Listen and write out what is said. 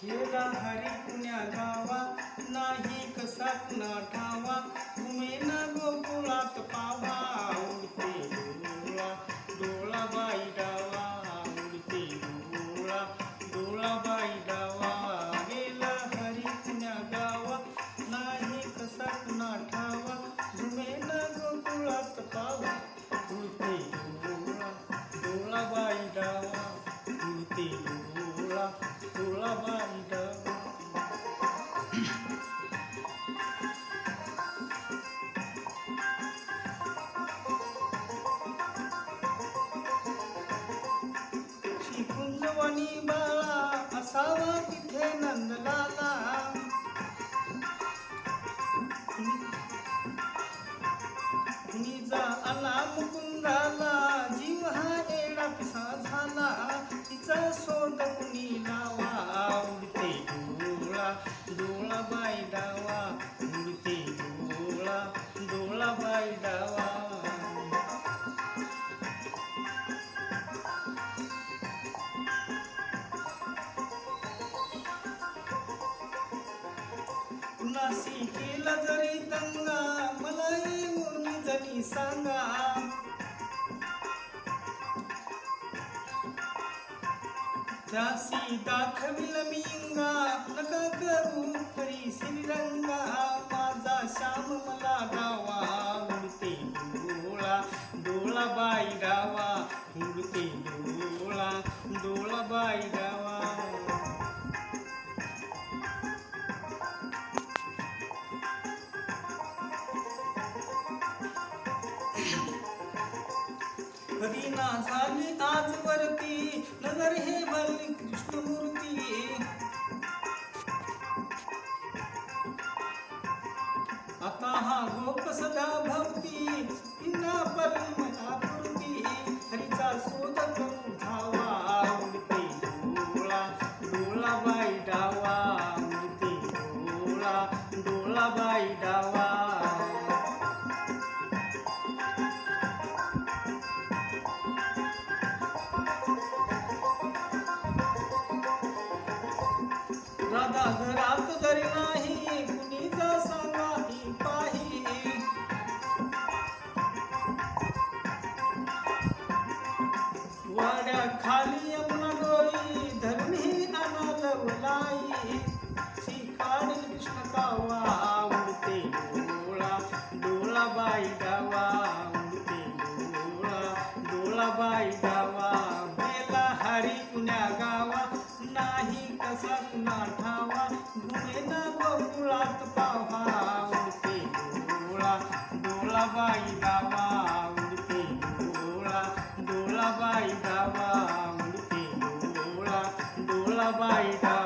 गेला हरी पुण्या गावा, नाही कसा कुणा ठावा, घुमेन गोकुळात पावा, उडते डोळा डोळा बाई डावा, उडते डोळा डोळा बाई डावा. गेला हरी पुण्या गावा, नाही कसा कुणा ठावा, घुमेन गोकुळात पावा, उडते डोळा डोळा बाई डावा, उडते डोळा डोळा बाई डावा. कुंजवनी बाळा असावा तिथे नंदलाला, कुणीचा आला मुकुंदाला, जीव हा एडा पिसा झाला, तिचा शोध कुणी लावा, उडते डोळा डोळा बाई डावा, उडते डोळा डोळा बाई डावा. कुणाशी केला जरी दंगा, मला येऊन जणी सांगा, त्याशी दाखविल मी इंगा, नका करू हरी श्रीरंगा, माझा श्याम मला डावा, उडते डोळा डोळा बाई डावा, उडते डोळा डोळा बाई डावा. कधी ना झाली आजवरती नगर हे बल्ली कृष्णमूर्ती, आता हा गोप सदा भवती, पिना पल्ली मनापुरती, हरीचा शोध करू धावा, उडते डोळा डोळा बाई डावा, उडते डोळा डोळा बाई डावा. राधा घरात जरी नाही, कुणीचा सांगाही पाही, वाड्या खाली यमुना डोई, धरणी अनालवलाई, शिकाडील कृष्ण कावा, उडते डोळा डोळा बाई डावा, उडते डोळा डोळा बाई डावा. गेला हरी पुण्या गावा, नाही कसा कुणा ठावा, घुमेन गोकुळात पावा, उडते डोळा डोळा बाई डावा, उडते डोळा डोळा बाई डावा, उडते डोळा डोळा बाई डावा.